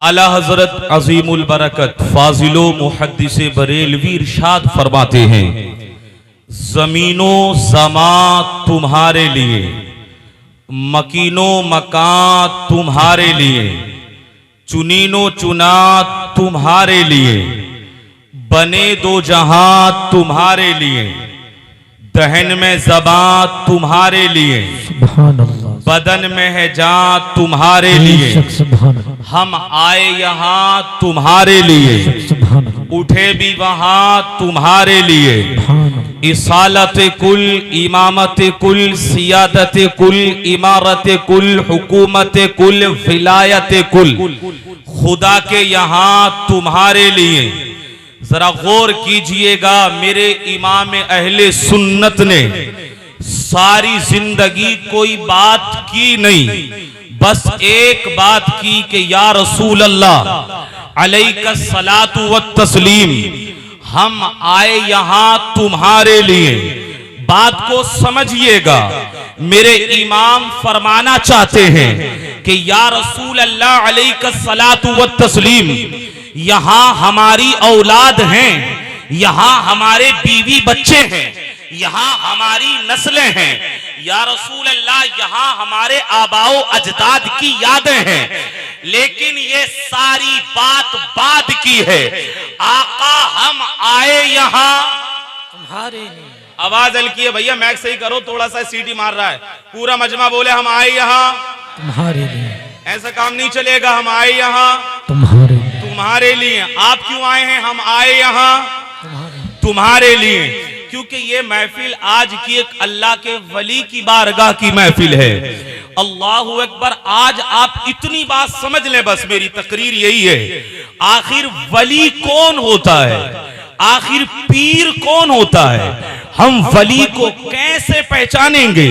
आला हजरत अजीमुल बरकत फाजिलो मुहद्दिस बरेलवी इरशाद फरमाते हैं, जमीनो जमा तुम्हारे लिए, मकीनो मकान तुम्हारे लिए, चुनीनो चुना तुम्हारे लिए, बने दो जहां तुम्हारे लिए, दहन में ज़बान तुम्हारे लिए, बदन में है जान तुम्हारे लिए, हम आए यहाँ तुम्हारे लिए, उठे भी वहां तुम्हारे लिए, इसालत कुल, इमामत कुल, सियादत कुल, इमारत कुल, हुकूमत कुल, विलायत कुल, खुदा के यहाँ तुम्हारे लिए। जरा गौर कीजिएगा, मेरे इमाम अहले सुन्नत ने सारी जिंदगी कोई बात की नहीं, बस एक बात की कि या रसूल अल्लाह अलैका सलातु व तस्लीम, हम आए यहां तुम्हारे लिए। बात को समझिएगा, मेरे इमाम फरमाना चाहते हैं कि या रसूल अल्लाह अलैका सलातु व तस्लीम, यहां हमारी औलाद हैं, यहां हमारे बीवी बच्चे हैं, यहां हमारी नस्लें हैं, या रसूल अल्लाह यहां हमारे आबाओ अजदाद की यादें हैं, लेकिन ये सारी बात बाद की है। आका हम आए यहां तुम्हारे लिए। आवाज हल्की है भैया, मैक सही करो, थोड़ा सा सीटी मार रहा है। पूरा मजमा बोले हम आए यहां तुम्हारे लिए। ऐसा काम नहीं चलेगा, हम आए यहां तुम्हारे लिए। आप क्यों आए हैं? हम आए यहां तुम्हारे लिए, क्योंकि ये महफिल आज की एक अल्लाह के वली की बारगाह की महफिल है। अल्लाहु अकबर। आज आप इतनी बात समझ लें, बस मेरी तकरीर यही है, आखिर वली कौन होता है, आखिर पीर कौन होता है, हम वली को कैसे पहचानेंगे,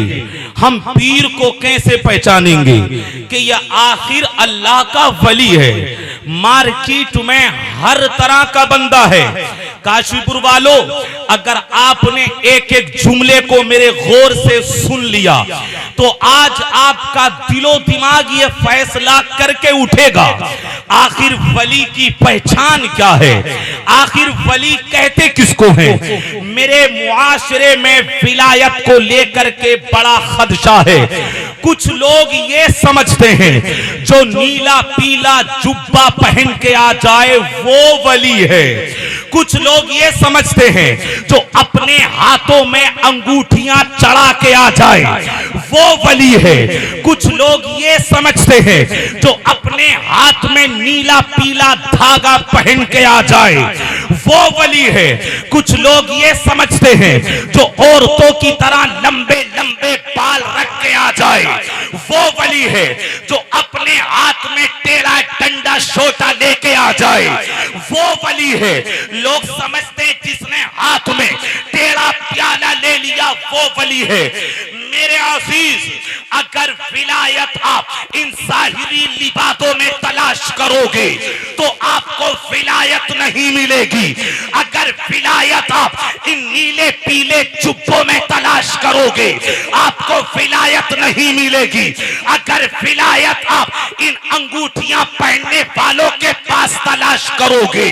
हम पीर को कैसे पहचानेंगे कि यह आखिर अल्लाह का वली है। मार्केट में हर तरह का बंदा है। काशीपुर वालों, अगर आपने एक एक जुमले को मेरे गौर से सुन लिया तो आज आपका दिलो दिमाग ये फैसला करके उठेगा, आखिर वली की पहचान क्या है, आखिर वली कहते किसको हैं। मेरे मुआशरे में विलायत को लेकर के बड़ा खदशा है। कुछ लोग ये समझते हैं जो नीला पीला जुब्बा पहन के आ जाए वो वली है। कुछ लोग ये समझते हैं जो अपने हाथों में अंगूठियां चढ़ा के आ जाए वो वली है। कुछ लोग ये समझते हैं जो अपने हाथ में नीला पीला धागा पहन के आ जाए वो वली है। कुछ लोग ये समझते हैं जो औरतों की तरह लंबे लंबे बाल रख के आ जाए वो वली है। जो अपने हाथ में टेढ़ा डंडा छोटा लेके आ जाए वो वली है। लोग समझते हैं जिसने हाथ में टेढ़ा प्याला ले लिया वो वली है। मेरे अजीज, अगर विलायत आप इन ज़ाहिरी लिबासों में तलाश करोगे तो आपको विलायत नहीं मिलेगी। अगर विलायत आप इन नीले पीले जुब्बों में तलाश करोगे आपको विलायत नहीं मिलेगी। अगर विलायत आप इन अंगूठियां पहनने वालों के पास तलाश करोगे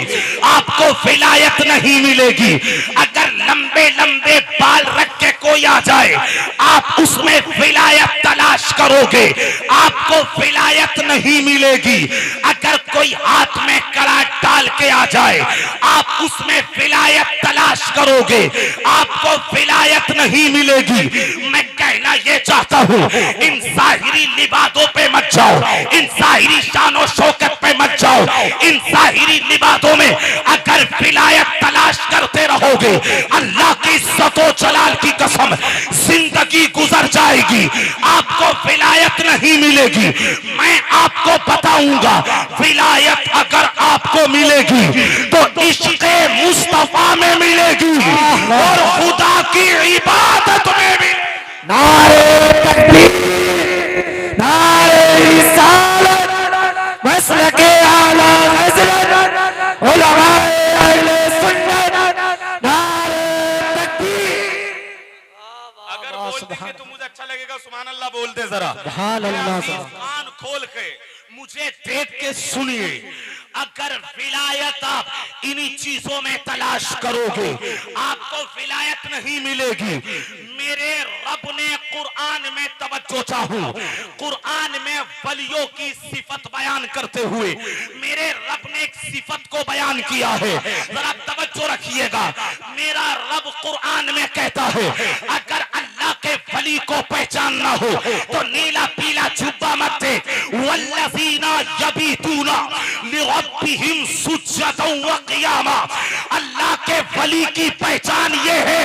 आपको विलायत नहीं मिलेगी। अगर लंबे लंबे बाल रख के कोई आ जाए आप उसमें विलायत तलाश करोगे आपको विलायत नहीं मिलेगी। अगर कोई हाथ में कड़ा डाल के आ जाए आप उसमें विलायत तलाश करोगे आपको विलायत नहीं मिलेगी। मैं कहना ये चाहता हूँ, इन ज़ाहिरी लिबासों पे मत जाओ, इन ज़ाहिरी शानो शौकत पे मत जाओ। इन ज़ाहिरी लिबासों में अगर विलायत तलाश करते रहोगे अल्लाह की इज्जतो जलाल की कसम जिंदगी गुजर जाएगी, आपको विलायत नहीं मिलेगी। मैं आपको बताऊंगा, विलायत अगर आपको मिलेगी तो इश्क़े मुस्तफा में मिलेगी और खुदा की इबादत में भी। नारे तकबीर, नारे रिसालत, मसलके आला हज़रत उलमाए अहले सुन्नत, नारे तकबीर। अगर बोलेंगे तो मुझे अच्छा लगेगा, सुभान अल्लाह बोलते जरा। सुभान अल्लाह। कान खोल के मुझे देख के करके सुनिए, अगर विलायत आप इन्हीं चीजों में तलाश करोगे आपको विलायत नहीं मिलेगी। मेरे रब ने कुरान में तवज्जो चाहूं, कुरान में वलियों की सिफत बयान करते हुए मेरे रब ने एक सिफत को बयान किया है, जरा तवज्जो रखिएगा। मेरा रब कुरान में कहता है अगर अल्लाह के वली को पहचानना हो तो नीला पीला जुब्बा मत दे, वल्लज़ीना यबीतूना लिरब्बिहिम सुज्जदन व क़ियामा। अल्लाह के वली की पहचान ये है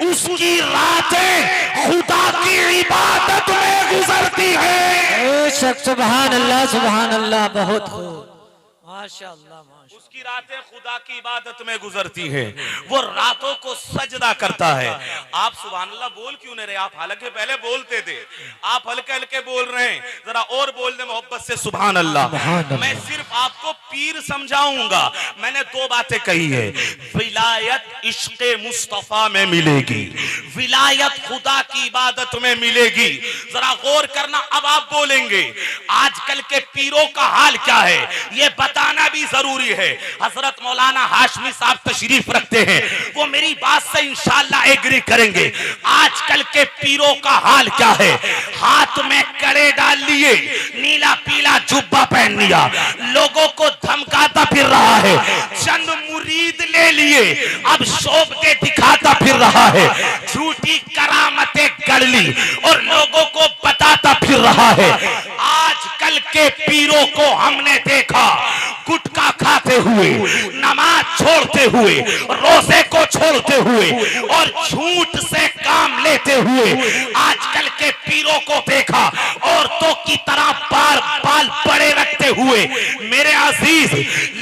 उसकी रातें खुदा की इबादत में गुजरती है। सुभान अल्लाह, बहुत खूब, माशाअल्लाह माशाअल्लाह। उसकी रातें खुदा की इबादत में गुजरती है, वो रातों को सजदा करता है। आप सुभान अल्लाह बोल क्यों नहीं रहे? आप हालांकि पहले बोलते थे, आप हल्के हल्के बोल रहे हैं, जरा और बोल दे मोहब्बत से सुभान अल्लाह। मैं सिर्फ आपको पीर समझाऊंगा। मैंने दो बातें कही है, विलायत इश्क़े मुस्तफा में मिलेगी, विलायत खुदा की इबादत में मिलेगी। जरा गौर करना, अब आप बोलेंगे आजकल के पीरों का हाल क्या है, ये बताना भी जरूरी है। हजरत मौलाना हाशमी साहब तशरीफ रखते हैं, वो मेरी बात से इंशाअल्लाह एग्री करेंगे। आजकल के पीरों का हाल क्या है? हाथ में कड़े डाल लिए, नीला पीला जुब्बा पहन लिया, लोगों को धमकाता फिर रहा है, चंद मुरीद ले लिए, अब शोभ के दिखाता फिर रहा है, झूठी करामतें गढ़ ली और लोगों को बताता फिर रहा है। आजकल के पीरों को हमने देखा गुटखा खाते हुए, नमाज छोड़ते हुए, रोजे को छोड़ते हुए और झूठ से काम लेते हुए आजकल के पीरों को देखा औरतों की तरह बाल बड़े रखते हुए। मेरे अजीज,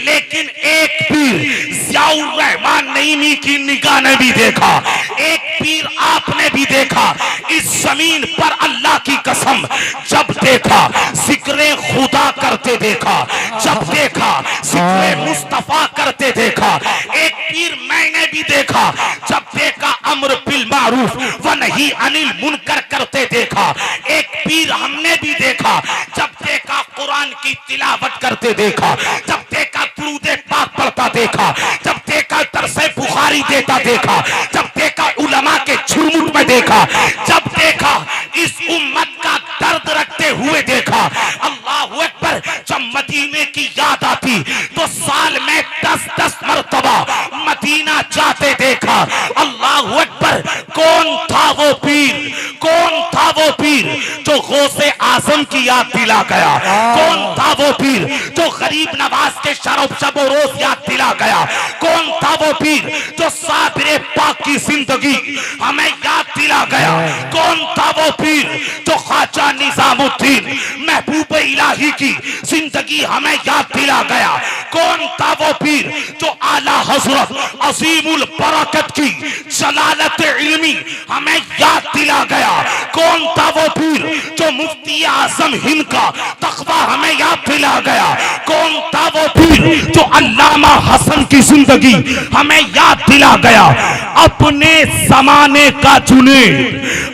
लेकिन एक पीर ज़ियाउर रहमान नईमी की निगाह ने भी देखा, एक पीर आपने भी देखा इस जमीन पर, अल्लाह की कसम, जब देखा जिक्रे खुदा करते देखा, जब देखा जिक्रे मुस्तफा करते देखा। एक पीर मैंने भी देखा, जब देखा अम्र बिल मारूफ व नही अनिल मुनकर करते देखा। एक पीर हमने भी देखा, जब देखा कुरान की तिलावत करते देखा, जब देखा दुरूद पाक पढ़ता देखा, जब देखा दरसे बुखारी देता देखा, जब देखा उलमा के झुरमुट में देखा, जब देखा इस उम्मत का दर्द रखते हुए देखा। अल्लाहु अकबर, जब मदीने की याद आती तो साल में 10-10 मरतबा मदीना जाते देखा। अल्लाहु अकबर, कौन था वो पीर, कौन था वो पीर जो गौसे आजम की याद दिला गया, कौन था वो पीर जो गरीब नवाज के शब रोज याद दिला गया, कौन था वो पीर जो साबिर पाक की जिंदगी हमें याद दिला गया, कौन था वो पीर जो ख्वाजा निजामुद्दीन महबूब इलाही की जिंदगी हमें याद दिला गया, कौन था वो पीर जो आला हजरत अजीमुल बरकत की जलालत इल्मी हमें याद दिला गया, कौन था वो पीर जो मुफ्ती आजम हिंद का तख्ता हमें याद दिला गया, कौन था वो पीर जो अल्लामा हसन की जिंदगी हमें याद दिला गया। अपने जमाने का जुनैद,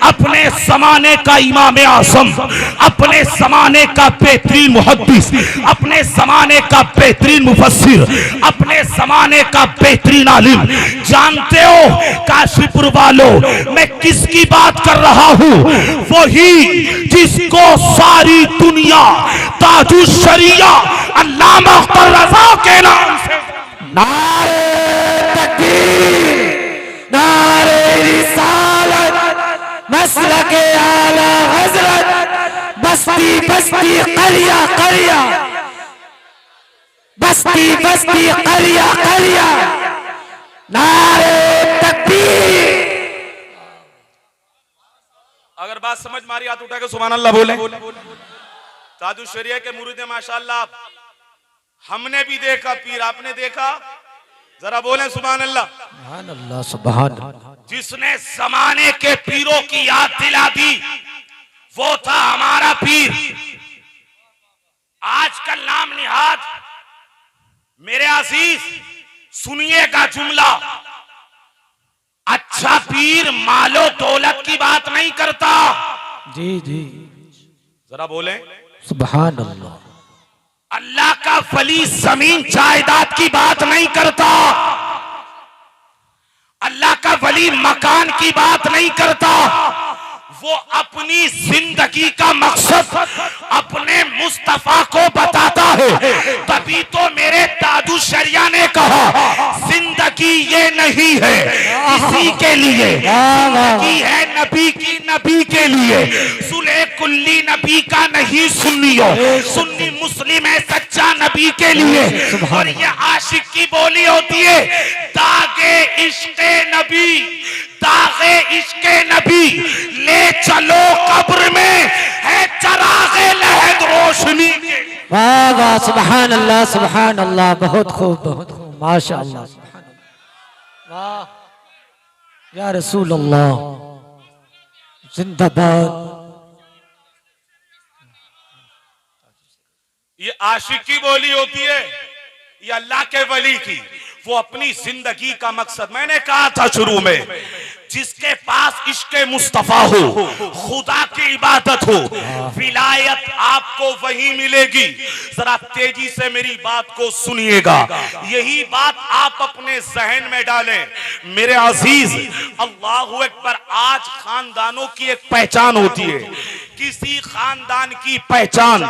अपने जमाने का इमाम आजम, अपने जमाने का बेहतरीन मुहद्दिस, अपने जमाने का बेहतरीन मुफस्सिर, अपने जमाने का बेहतरीन आलिम। जानते हो काशीपुर वालों, मैं किसकी बात कर रहा हूं? वही जिसको सारी दुनिया ताजुल शरिया अल्लामा अख्तर रज़ा के नाम से नारे तकबीर, नारे रिसालत, मसलके आला हजरत, बस्ती बस्ती करिया करिया, बस्ती बस्ती करिया करिया, नारे तकबीर। अगर बात समझ मारी हाथ उठा के सुभान अल्लाह बोले। ताजुल शरिया के मुरीद माशाअल्लाह हमने भी देखा, पीर आपने देखा, जरा बोले सुभान अल्लाह। सुभान अल्लाह, सुभान अल्लाह। जिसने जमाने के पीरों की याद दिला दी वो था हमारा पीर। आजकल नाम निहाद, मेरे अजीज सुनिएगा जुमला, अच्छा पीर मालो दौलत की बात नहीं करता। जी जी, जरा बोले सुभान अल्लाह। अल्लाह का वली जमीन जायदाद की बात नहीं करता, अल्लाह का वली मकान की बात नहीं करता, वो अपनी जिंदगी का मकसद अपने मुस्तफा को बताता है। तभी तो मेरे दादू शरिया ने कहा जिंदगी ये नहीं है किसी के लिए, जिंदगी है नबी की, नबी के लिए। सुले कुल्ली नबी का नहीं सुन्नियो, सुन्नी मुस्लिम है सच्चा नबी के लिए। और ये आशिक की बोली होती है, दागे इश्क़े नबी, दागे इश्क़े नबी ले चलो कब्र में है चरागे लहद रोशनी। वाह वाह, सुभान अल्लाह, सुभान अल्लाह, बहुत खूब, बहुत खूब, माशाअल्लाह, वाह या रसूल अल्लाह, जिंदाबाद। ये आशिक की बोली होती है, ये अल्लाह के वली की। वो अपनी जिंदगी का मकसद, मैंने कहा था शुरू में, जिसके पास इश्क़े मुस्तफा हो, खुदा की इबादत हो, विलायत आपको वही मिलेगी। जरा तेजी से मेरी बात को सुनिएगा, यही बात आप अपने जहन में डालें मेरे अजीज। अल्लाहु अकबर। आज खानदानों की एक पहचान होती है, किसी खानदान की पहचान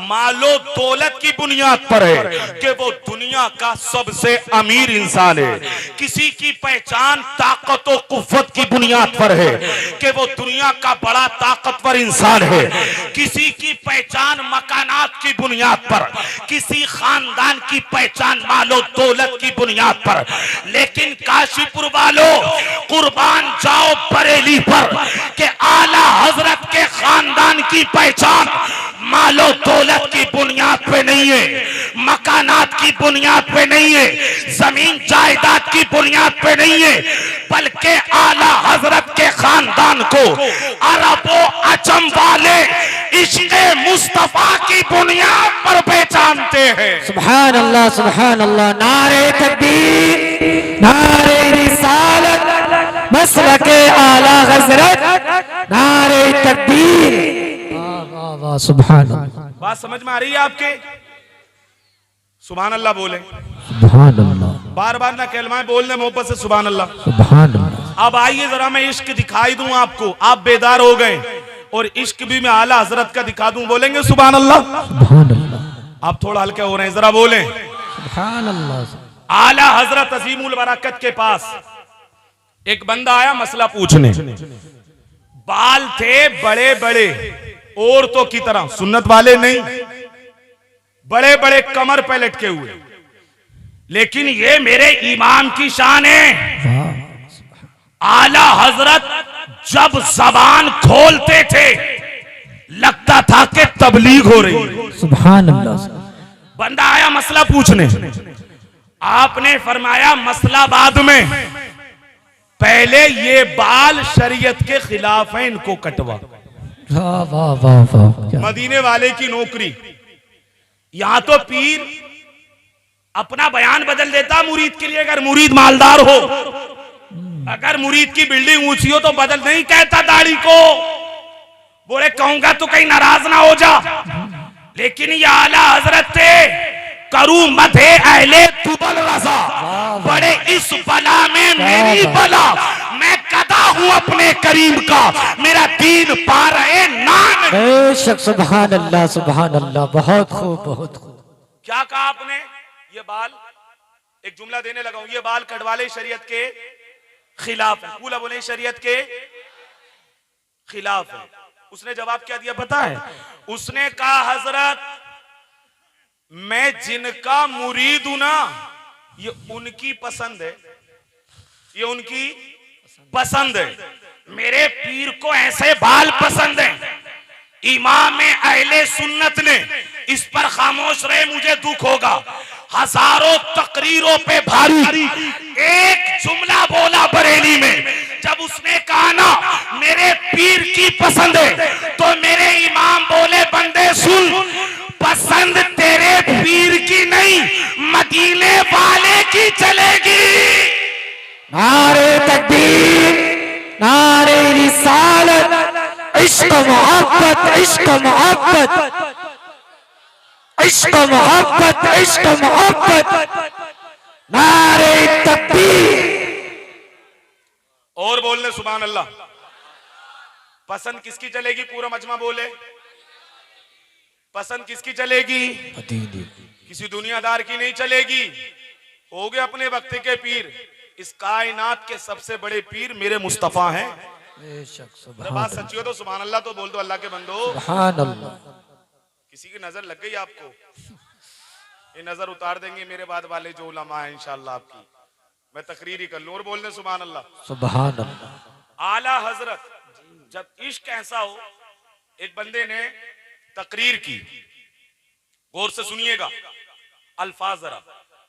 मालो दौलत की बुनियाद पर है कि वो दुनिया का सबसे अमीर इंसान है। किसी की पहचान ताकत और कुव्वत की बुनियाद पर है कि वो दुनिया का बड़ा ताकतवर इंसान है। किसी की पहचान मकानात की बुनियाद पर, किसी खानदान की पहचान मालो दौलत की बुनियाद पर। लेकिन काशीपुर वालों, कुर्बान जाओ बरेली पर कि आला हजरत के खानदान की पहचान मालो दौलत की बुनियाद पे नहीं है, मकानात की बुनियाद पे नहीं है, जमीन जायदाद की बुनियाद पे नहीं है, बल्कि आला हजरत के खानदान को अरबों अजम वाले इश्क़े मुस्तफा की बुनियाद पर पहचानते हैं। सुभान अल्लाह, सुभान अल्लाह, नारे तकबीर, नारे रिसालत, मसलके आला हजरत, नारे तकबीर। वाह वाह, सुभान अल्लाह। बात समझ में आ रही है आपके? सुभान अल्लाह बोले, सुभान अल्लाह, बार बार ना कलमा बोलने मोहब्बत से सुभान अल्लाह। सुभान अल्लाह। अब आइए जरा मैं इश्क दिखाई दूं आपको, आप बेदार हो गए, और इश्क भी मैं आला हजरत का दिखा दूं, बोलेंगे सुभान अल्लाह? सुभान अल्लाह। आप थोड़ा हल्के हो रहे हैं, जरा बोलें सुभान अल्लाह। आला हजरत अजीमुल बरकत के पास एक बंदा आया मसला पूछने। बाल थे बड़े बड़े, औरतों की तरह, सुन्नत वाले नहीं, बड़े बड़े कमर पे लटके हुए। लेकिन ये मेरे इमाम की शान है, आला हजरत जब जबान खोलते थे लगता था कि तबलीग हो रही। सुभान अल्लाह। बंदा आया मसला पूछने, आपने फरमाया मसला बाद में, पहले ये बाल शरीयत के खिलाफ है, इनको कटवा। वाह वाह वाह वाह। मदीने वाले की नौकरी। यहां तो पीर अपना बयान बदल देता मुरीद के लिए, अगर मुरीद मालदार हो, अगर मुरीद की बिल्डिंग ऊंची हो तो बदल नहीं कहता दाढ़ी को, बोले कहूंगा तो कहीं नाराज ना हो जा। लेकिन ये आला हजरत थे, करूं मधे अहले तुबल रजा, बड़े इस बला में मेरी बला, मैं गदा हूं अपने करीम का, मेरा दीन पा रहे नान। बेशक, सुभान अल्लाह, सुभान अल्लाह, बहुत खूब, बहुत खूब। क्या कहा आपने? ये बाल, एक जुमला देने लगा हूं, ये बाल कटवाले शरीयत के खिलाफ है। पूरा बोले शरीयत के खिलाफ है। उसने जवाब क्या दिया पता है? उसने कहा हजरत मैं जिनका मुरीद हूं ना, ये उनकी पसंद है, ये उनकी पसंद है, मेरे पीर को ऐसे बाल पसंद है। इमाम अहले सुन्नत ने इस पर खामोश रहे, मुझे दुख होगा। हजारों तकरीरों पे भारी एक जुमला बोला बरेली में, जब उसने कहा ना मेरे पीर की पसंद है, तो मेरे इमाम बोले बंदे सुन, पसंद तेरे पीर की नहीं मदीने वाले की चलेगी। नारे तकबीर, नारे रिसालत, इश्क मोहब्बत, इश्क मोहब्बत, इश्क मोहब्बत, इश्क मोहब्बत, नारे तकबीर। और बोलने सुभान अल्लाह। पसंद किसकी चलेगी? पूरा मजमा बोले। पसंद किसकी चलेगी? किसी दुनियादार की नहीं चलेगी। हो गए अपने वक्त के पीर। इस कायनात के सबसे बड़े पीर मेरे मुस्तफा हैं। अरे बात सच्ची हो तो सुभान अल्लाह तो बोल दो अल्लाह के बंदो। सुभान अल्लाह। किसी की नजर लग गई आपको? ये नजर उतार देंगे मेरे बाद वाले जो उलमा है इंशाअल्लाह आपकी। मैं तकरीर ही कर लूं और बोलने सुभान अल्लाह। सुभान अल्लाह। आला हजरत जब इश्क ऐसा हो, एक बंदे ने तकरीर की, गौर से सुनिएगा अल्फाज जरा,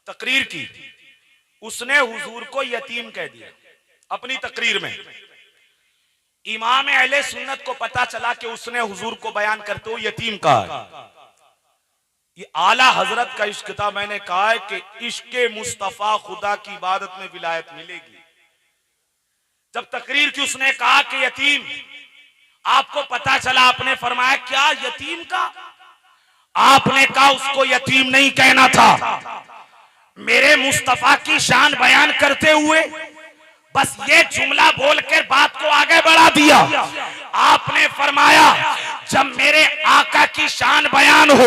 तकरीर की। उसने हुजूर को यतीम कह दिया अपनी तकरीर में। इमाम अहले सुन्नत को पता चला कि उसने हुजूर को बयान करते हुए यतीम कहा है। ये आला हजरत का इश्क था। मैंने कहा है कि इश्क मुस्तफा खुदा की इबादत में विलायत मिलेगी। जब तकरीर की उसने कहा कि यतीम, आपको पता चला, आपने फरमाया क्या यतीम का? आपने कहा उसको यतीम नहीं कहना था। मेरे मुस्तफा की शान बयान करते हुए बस ये जुमला बोलकर बात को आगे बढ़ा दिया। आपने फरमाया जब मेरे आका की शान बयान हो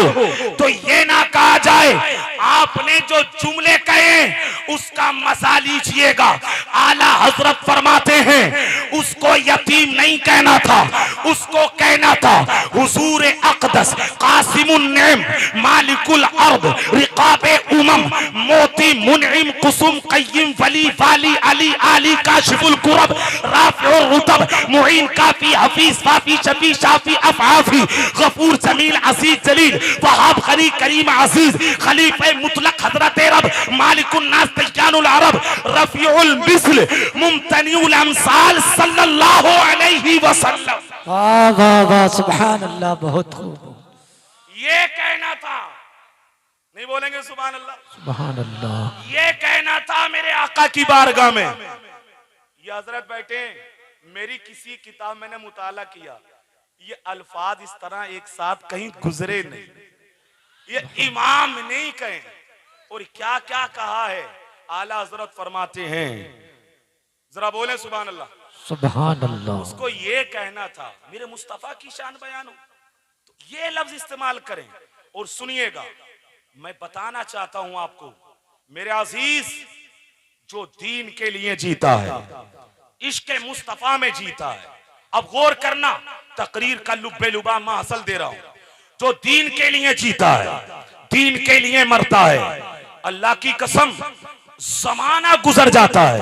तो ये ना कहा जाए आपने जो जुमले कहे उसका मजा लीजिएगा। आला हजरत फरमाते हैं उसको यतीम नहीं कहना था, उसको कहना था हुजूर अक़दस कासिमुन नेम मालिकुल अर्द रिकाबे उमम मोती मुनइम कुसुम क़य्यिम वली वाली अली आली काशिफुल कुरब राफ़िउर रुतब मुईन काफी हफीज फाफी शफी शाफी अफ़आफ़ी गफूर जमील अजीज जलील वहाब गनी करीम अजीज खलीफे मुतलक हजरत रब मालिकुन नास तय्यानुल अरब रफीउल मिस्ल मुमतनिउल अमसाल सल्लल्लाहु अलैहि वसल्लम। वाह वाह वाह, सुभान अल्लाह, बहुत खूब। ये कहना था, नहीं बोलेंगे सुभान अल्लाह? सुभान अल्लाह। ये कहना था मेरे आका की बारगाह में। ये हजरत बैठे, मेरी किसी किताब मैंने मुताला किया, ये अल्फाज इस तरह एक साथ कहीं गुजरे नहीं, ये इमाम नहीं कहे। और क्या क्या कहा है आला हजरत फरमाते हैं, जरा बोले सुभान अल्लाह। सुभान अल्लाह। उसको ये कहना था मेरे मुस्तफा की शान बयान हो तो ये लफ्ज इस्तेमाल करें। और सुनिएगा, मैं बताना चाहता हूं आपको, मेरे अजीज जो दीन के लिए जीता है, इश्क मुस्तफा में जीता है। अब गौर करना, तकरीर का लुब्बे लुबा मैं असल दे रहा हूं। जो दीन के लिए जीता है, दीन के लिए मरता है, अल्लाह की कसम जमाना गुजर जाता है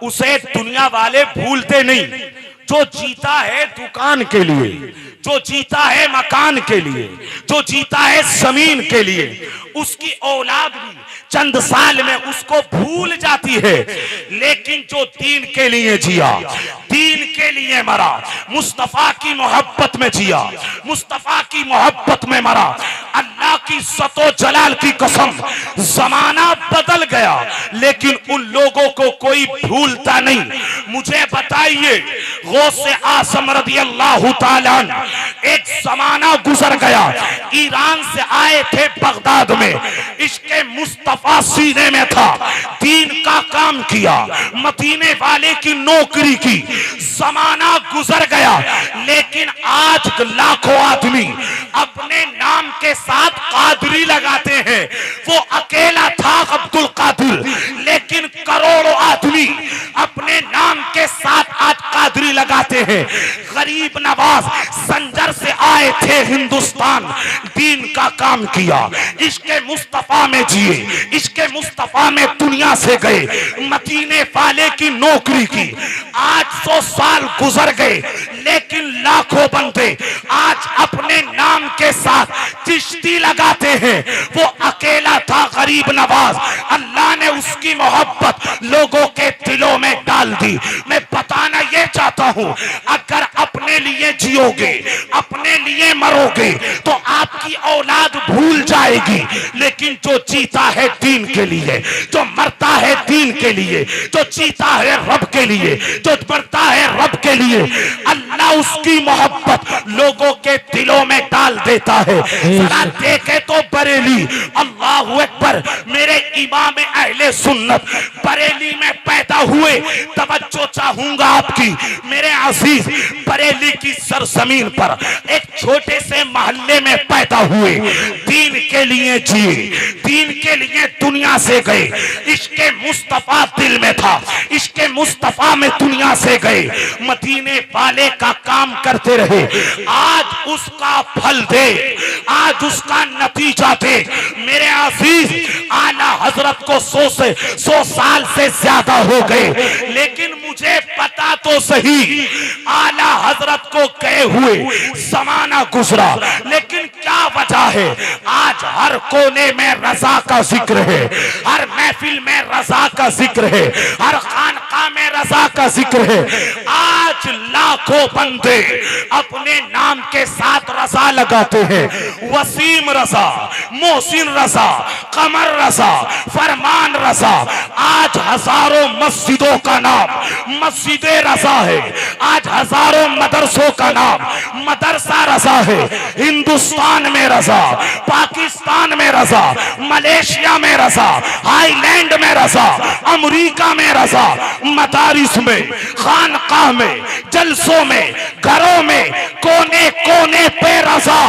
उसे दुनिया वाले भूलते नहीं। जो जीता है दुकान के लिए, जो जीता है मकान के लिए, जो जीता है जमीन के लिए, उसकी औलाद भी चंद साल में उसको भूल जाती है। लेकिन जो दीन के लिए जिया, दीन के लिए मरा, मुस्तफा की मोहब्बत में जिया, मुस्तफा की मोहब्बत में मरा, अल्लाह की सतो जलाल की कसम जमाना बदल गया लेकिन उन लोगों को कोई भूलता नहीं। मुझे बताइए, गौसे आज़म रज़ी अल्लाह ताला अन्हु, एक जमाना गुजर गया, ईरान से आए थे बगदाद में, इश्क़े मुस्तफा सीने में था, दीन का काम किया, मदीने वाले की नौकरी की, जमाना गुजर गया। लेकिन आज लाखों आदमी अपने नाम के साथ कादरी लगाते हैं। वो अकेला था अब्दुल कादिर, लेकिन करोड़ों आदमी अपने नाम के साथ आज कादरी लगाते हैं। गरीब नवाज संजर से आए थे हिंदुस्तान, दीन का काम किया, इश्क़े मुस्तफा में जिए, इश्क़े मुस्तफा में दुनिया से गए, मदीने वाले की नौकरी की। 800 साल गुजर गए लेकिन लाखों बंदे आज अपने नाम के साथ चिश्ती लगाते हैं। वो अकेला था गरीब नवाज, अल्लाह ने उसकी मोहब्बत लोगों के दिलों में डाल दी। मैं बताना ये चाहता हूं, अगर अपने अपने लिए जियोगे, अपने लिए मरोगे तो आपकी औलाद भूल जाएगी। लेकिन जो जीता है दीन के लिए, जो मरता है दीन के लिए, जो जीता है रब के लिए, जो मरता है रब के लिए, अल्लाह उसकी मोहब्बत लोगों के दिलों में डाल देता है। जरा देखे तो बरेली, अल्लाह अकबर, मेरे इमाम अहले सुन्नत बरेली में पैदा हुए। तवज्जो चाहूंगा आपकी मेरे अजीज, बरेली की सरजमीन पर एक छोटे से मोहल्ले में पैदा हुए, दीन के लिए जिए, दीन के लिए दुनिया से गए। इश्के मुस्तफा दिल में था, इश्के मुस्तफा में दुनिया से गए, मदीने वाले का काम करते रहे। आज उसका फल दे, आज उसका नतीजा दे। मेरे अजीज, आला हजरत को 100 साल से ज्यादा हो गए, लेकिन मुझे पता तो सही आला हजरत को गए हुए जमाना गुजरा। लेकिन क्या वजह है? आज हर कोने में रजा का जिक्र है, हर महफिल में रजा का जिक्र है, हर खानका में रजा का जिक्र है। आज लाखों बंदे अपने नाम के साथ रजा लगाते हैं। वसीम रजा, मोहसिन रजा, कमर रजा, फरमान रजा। आज हजारों मस्जिदों का नाम मस्जिद रजा है, आज हजारों मदरसों का नाम मदरसा रजा है। हिंदुस्तान में रजा, पाकिस्तान में रजा, मलेशिया में रजा, हाईलैंड में रजा, अमेरिका में रजा, मदारिस में, खानकाह में, जलसों में, घरों में, कोने कोने पे रजा।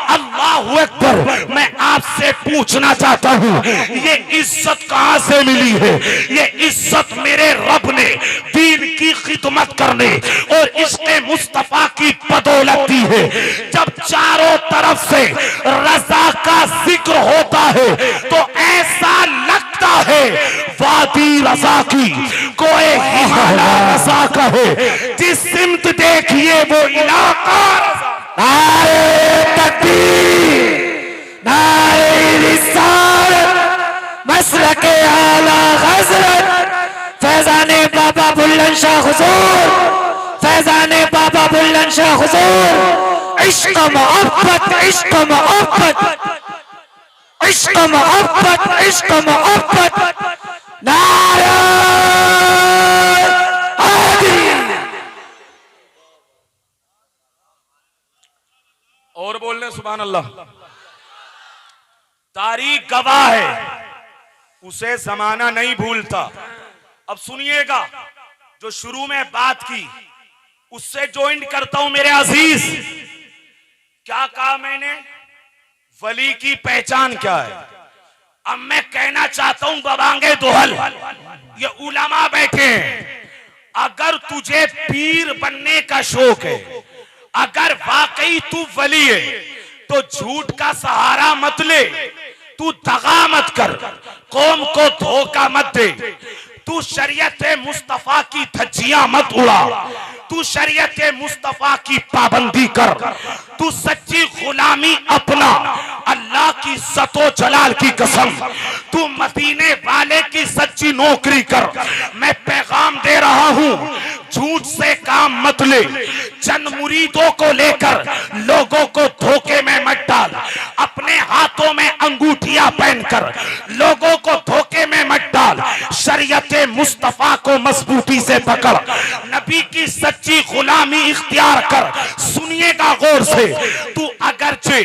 अल्लाह अकबर, मैं आपसे पूछना चाहता हूं, ये इज्जत कहां से मिली है? ये इज्जत मेरे रब ने दीन की खिदमत करने और इसके मुस्तफा की बदौलत दी है। जब चारों तरफ से रजा का जिक्र होता है तो ऐसा लगता है वादी रजा की कोई हिमालय रजा का है। जिस सिमत देखिए वो इलाका रजा। नारे तकबीर, नारे रिसालत, मसलके आला हज़रत फैज़ाने बाबा बुल्लन शाह हुजूर, फैज़ाने बाबा बुल्लन शाह हुजूर। इश्क मोहब्बत, इश्क मोहब्बत, इश्क मोहब्बत, इश्क मोहब्बत। नारे और बोलने सुभान अल्लाह। तारीख गवाह है, उसे जमाना नहीं भूलता। अब सुनिएगा, जो शुरू में बात की उससे ज्वाइन करता हूं मेरे अजीज। क्या कहा मैंने? वली की पहचान क्या है? अब मैं कहना चाहता हूं बबांगे दोहल, ये उलमा बैठे हैं, अगर तुझे पीर बनने का शौक है, अगर वाकई तू वली है, तो झूठ का सहारा मत ले, तू दगा मत कर, कौम को धोखा मत दे, तू शरीयत मुस्तफा की धज्जियां मत उड़ा, तू शरीयत मुस्तफा की पाबंदी कर, तू सच्ची गुलामी अपना, अल्लाह की इज्जतो जलाल की कसम, तू मदीने वाले की सच्ची नौकरी कर। मैं पैगाम दे रहा हूं, झूठ से काम मत ले, चंद मुरीदों को लेकर लोगों को धोखे में मत डाल, अपने हाथों में अंगूठियां पहनकर लोगों को धोखे में मत डाल, शरीयत मुस्तफा को मजबूती से पकड़, नबी की सच्ची गुलामी इख्तियार कर। सुनिएगा गौर से, तू अगरचे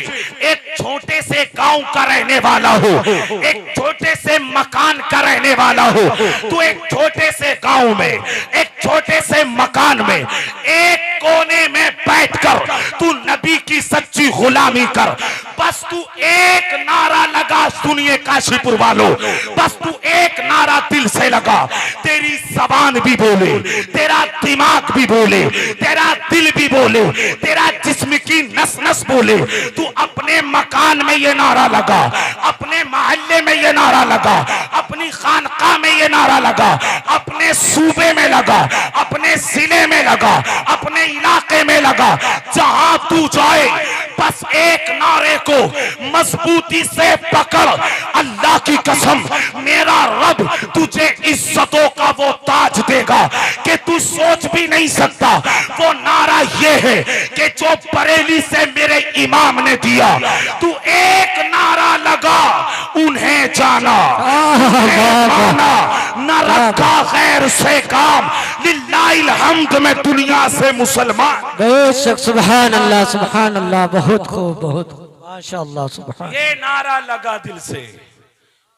एक छोटे से गांव का रहने वाला हो, एक छोटे से मकान का रहने वाला हो, तू एक छोटे से गांव में, एक छोटे से मकान में, एक कोने में बैठकर तू नबी की सच्ची गुलामी कर। बस तू एक नारा लगा, सुनिए काशीपुर वालों, बस तू एक नारा दिल से लगा, तेरी जबान भी बोले, तेरा दिमाग भी बोले, तेरा दिल भी बोले, तेरा जिस्म की नस नस बोले। तू अपने मकान में ये नारा लगा, अपने मोहल्ले में ये नारा लगा, अपनी खानका में ये नारा लगा, अपने सूबे में लगा, अपने अपने सीने में लगा, अपने इलाके में लगा, जहां तू जाए बस एक नारे को मजबूती से पकड़। अल्लाह की कसम, मेरा रब तुझे इज्जतों का वो ताज देगा कि तू सोच भी नहीं सकता। वो नारा ये है कि जो बरेली से मेरे इमाम ने दिया, तू एक नारा लगा, उन्हें जाना, माना, न रखा गैर से काम, लिल्लाहिल हम्द में दुनिया से मुसलमान। बेशक सुभान अल्लाह, बहुत खूब, बहुत खूब, माशाअल्लाह, सुभान। ये नारा लगा दिल से,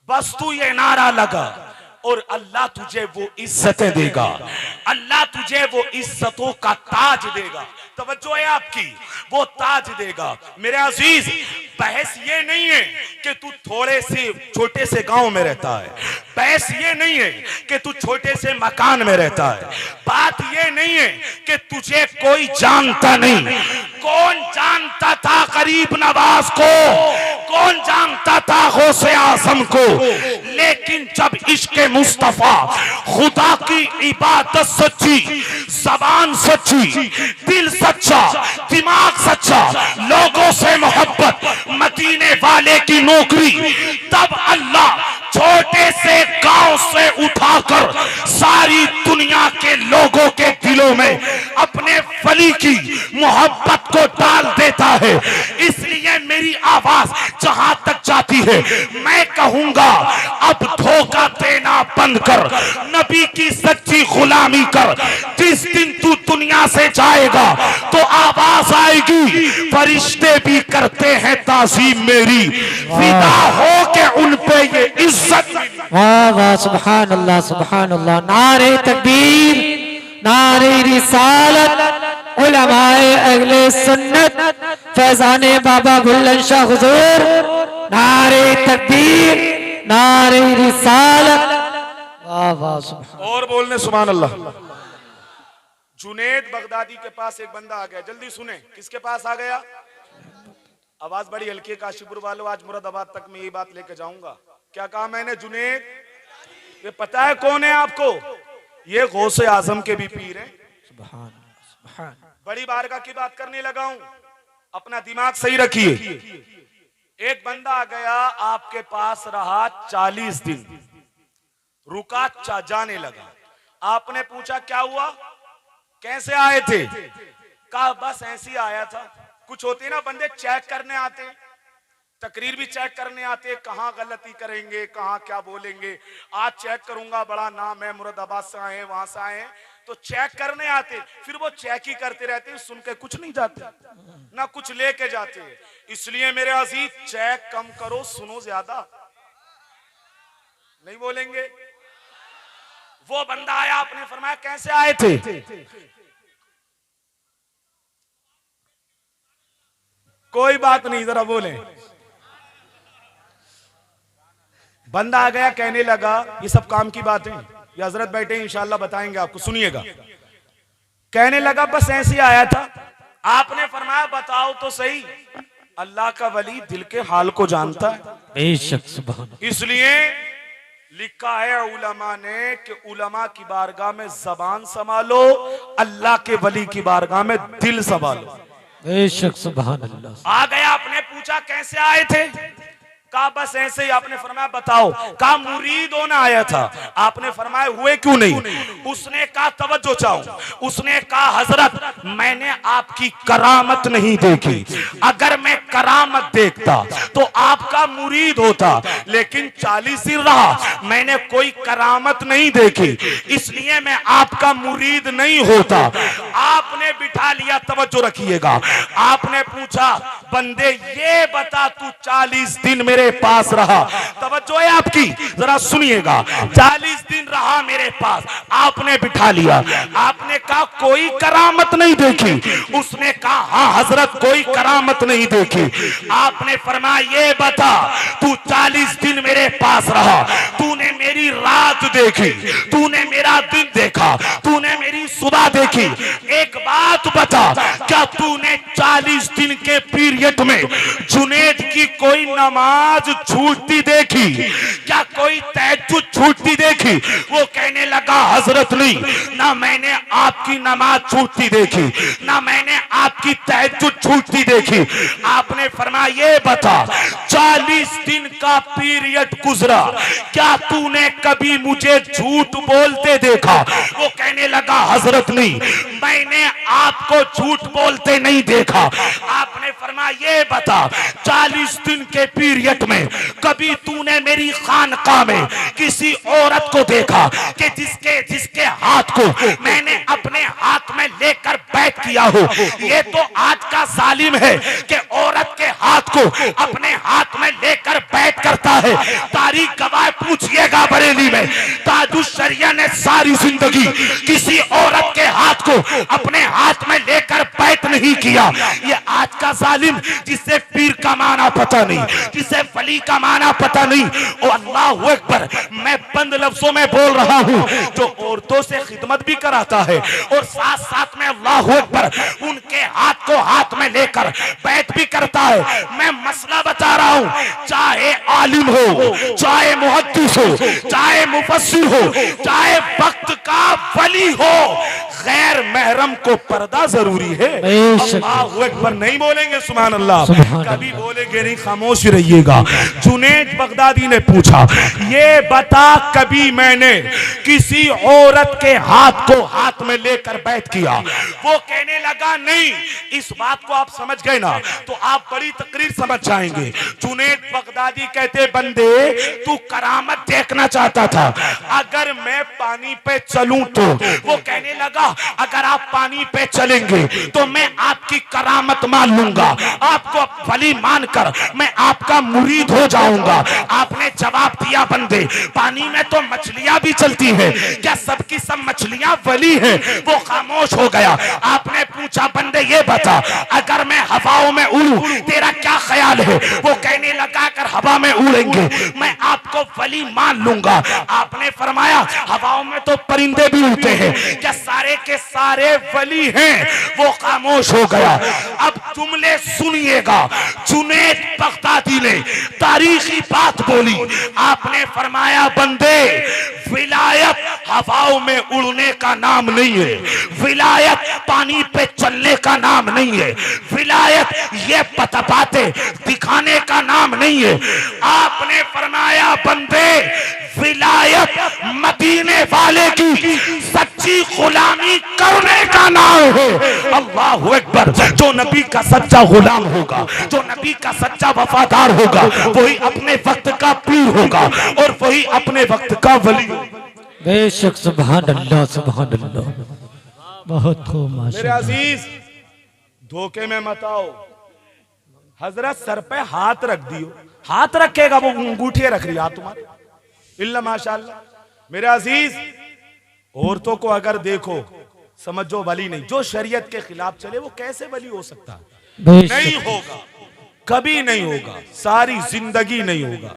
बस तू ये नारा लगा और अल्लाह तुझे वो इज्जतें देगा, अल्लाह तुझे वो इज्जतों का ताज देगा। तवज्जो है आपकी, वो ताज देगा। मेरे अजीज, बहस ये नहीं है कि तू थोड़े से छोटे से गांव में रहता है, बहस ये नहीं है कि तू छोटे से मकान में रहता है, बात ये नहीं है कि तुझे कोई जानता नहीं। कौन जानता था गरीब नवाज को, कौन जानता था गौसे आजम को, लेकिन जब इश्क मुस्तफा, खुदा की इबादत सच्ची, जबान सच्ची, दिल सच्चा, दिमाग सच्चा, लोगों से मोहब्बत, मदीने वाले की नौकरी, तब अल्लाह छोटे से गांव से उठाकर सारी दुनिया के लोगों के दिलों में अपने वली की मोहब्बत को डाल देता है। इसलिए मेरी आवाज जहां तक जाती है, मैं कहूंगा अब धोखा देना बंद कर, नबी की सच्ची गुलामी कर। जिस दिन तू दुनिया से जाएगा तो आवाज आएगी, फरिश्ते भी करते हैं ताज़ीम मेरी, फिदा हो के उन पे ये इज्जत। वाह वाह, सुभान अल्लाह, नारे तकबीर, नारे रिसालत, उलमाए अहले सुन्नत, फैजाने बाबा बुल्लन शाह हुजूर, नारे तकबीर, नारे रिसालत, वाह वाह, सुभान। और बोलने सुभान अल्लाह। जुनेद बगदादी के पास एक बंदा आ गया, जल्दी सुने, किसके पास आ गया? आवाज बड़ी हल्की, काशीपुर वालों, आज मुरादाबाद तक मैं ये बात लेके जाऊंगा। क्या कहा मैंने? जुनेद, ये पता है कौन है आपको? ये गौसे आजम के भी पीर हैं। सुभान सुभान। बड़ी बारगाह की बात करने लगा हूं, अपना दिमाग सही रखिए। एक बंदा आ गया, आपके पास रहा 40 दिन, रुका, जाने लगा। आपने पूछा क्या हुआ, कैसे आए थे? कहा बस ऐसे ही आया था। कुछ होते ना बंदे, चेक करने आते, तकरीर भी चेक करने आते, कहाँ गलती करेंगे, कहाँ क्या बोलेंगे। आज चेक करूंगा, बड़ा नाम है, मुरादाबाद से आए, वहां से आए, तो चेक करने आते, फिर वो चेक ही करते रहते, सुन के कुछ नहीं जाते, ना कुछ लेके जाते। इसलिए मेरे अजीज, चेक कम करो, सुनो ज्यादा। नहीं बोलेंगे? वो बंदा आया, आपने फरमाया कैसे आए थे? कोई बात नहीं, जरा बोले। बंदा आ गया, कहने लगा, ये सब काम की बात है, ये हजरत बैठे इंशाल्लाह बताएंगे आपको, सुनिएगा। कहने लगा बस ऐसे ही आया था। आपने फरमाया बताओ तो सही। अल्लाह का वली दिल के हाल को जानता है, बेशक, सुभान। इसलिए लिखा है उलमा ने कि उलमा की बारगाह में जबान संभालो, अल्लाह के वली की बारगाह में दिल संभालो। बेशक, सुभान अल्लाह। आ गया, आपने पूछा कैसे आए थे? कहा बस ऐसे ही। आपने फरमाया बताओ। कहा मुरीद होना आया था। आपने फरमाया हुए क्यों नहीं? उसने कहा तवज्जो चाहूं, उसने कहा हजरत मैंने आपकी करामत नहीं देखी, अगर मैं करामत देखता तो आपका मुरीद होता, लेकिन 40 दिन रहा, मैंने कोई करामत नहीं देखी, इसलिए मैं आपका मुरीद नहीं होता। आपने बिठा लिया, तवज्जो रखिएगा। आपने पूछा बंदे ये बता तू 40 दिन मेरे पास रहा, तवज्जो है आपकी, जरा सुनिएगा। 40 दिन रहा मेरे पास, आपने बिठा लिया। आपने कहा कोई करामत नहीं देखी? उसने कहा हाँ हजरत कोई करामत नहीं देखी। आपने फरमाया ये बता तू 40 दिन मेरे पास रहा, तूने मेरी रात देखी, तूने मेरा दिन देखा, तूने मेरी सुबह देखी, एक बात बता क्या तूने 40 40 दिन के पीरियड में जुनेद की कोई नमाज छूटती देखी क्या, कोई तहज्जुद छूटती देखी? वो कहने लगा हजरत नहीं, ना मैंने आपकी नमाज छूटती देखी, ना मैंने आपकी तहज्जुद छूटती देखी। आपने फरमाया ये बता 40 दिन का पीरियड गुजरा, क्या तूने कभी मुझे झूठ बोलते देखा? वो कहने लगा हजरत नहीं, मैंने आपको झूठ बोलते नहीं देखा। आपने फरमाया ये बता 40 दिन के पीरियड में कभी तूने मेरी खानकाह में किसी औरत को देखा कि जिसके हाथ को मैंने अपने हाथ में लेकर बैठ किया हो? ये तो आज का जालिम है कि औरत के हाथ को अपने हाथ में लेकर बैठ करता है। तारीख गवाह पूछिएगा बरेली में, ताजुश शरिया ने सारी जिंदगी किसी औरत के हाथ को अपने हाथ में लेकर बैठ नहीं किया। ये आज का जालिम जिसे पीर का माना पता नहीं, जिसे वली का माना पता नहीं। और अल्लाह अकबर, मैं बंद लफ्जों में बोल रहा हूँ, जो औरतों से खिदमत भी कराता है और साथ साथ में अल्लाह अकबर उनके हाथ को हाथ में लेकर बैठ भी करता है। मैं मसला बता रहा हूँ, चाहे आलिम हो, चाहे मुहद्दिस हो, चाहे मुफस्सिर हो, चाहे वक्त का वली हो, गैर महरम को पर्दा जरूरी है। अल्लाह अकबर नहीं बोलेंगे सुभान अल्लाह, कभी बोलेंगे नहीं, खामोश रहिएगा। जुनैद बगदादी ने पूछा ये बता कभी मैंने किसी औरत के हाथ को हाथ में लेकर बैठ किया? वो कहने लगा नहीं। इस बात को आप समझ गए ना तो आप बड़ी तकरीर समझ जाएंगे। जुनैद बगदादी कहते बंदे तू करामत देखना चाहता था, अगर मैं पानी पे चलूं तो? वो कहने लगा अगर आप पानी पे चलेंगे तो मैं आपकी करामत मान लूंगा, आपको वली मानकर मैं आपका मुरीद हो जाऊंगा। आपने जवाब दिया बंदे पानी में तो मछलियां भी चलती हैं, क्या सबकी सब मछलियां वली हैं? वो खामोश हो गया। आपने पूछा बंदे ये बता अगर मैं हवाओं में उड़ूं तेरा क्या ख्याल है? वो कहने लगा अगर हवा में उड़ेंगे मैं आपको वली मान लूंगा। आपने फरमाया हवाओं में तो परिंदे भी उड़ते हैं, क्या सारे के सारे वली हैं? वो खामोश हो गया। अब जुमले सुनिएगा, जुनैद बगदादी ने तारीखी बात बोली। आपने फरमाया बंदे विलायत हवाओं में उड़ने का नाम नहीं है, विलायत पानी पे चलने का नाम नहीं है, विलायत ये पतपाते दिखाने का नाम नहीं है। आपने फरमाया बंदे विलायत मदीने वाले की सच्ची गुलामी करने का नाम है। अल्लाह अकबर, जो नबी का सच्चा गुलाम होगा, जो नबी का सच्चा वफादार होगा, वही अपने वक्त का पीर होगा और वही अपने वक्त का वली होगा। बेशक सुभान अल्लाह, सुभान अल्लाह, बहुत खूब मेरे माशाअल्लाह। अजीज धोखे में मत आओ। हजरत सर पे हाथ रख दियो, हाथ रखेगा वो अंगूठी रख रही हाथ तुम्हारे, इल्ला माशाअल्लाह। मेरे अजीज औरतों को अगर देखो समझो वली नहीं, जो शरीयत के खिलाफ चले वो कैसे वली हो सकता है? नहीं होगा, कभी नहीं होगा, सारी जिंदगी नहीं होगा।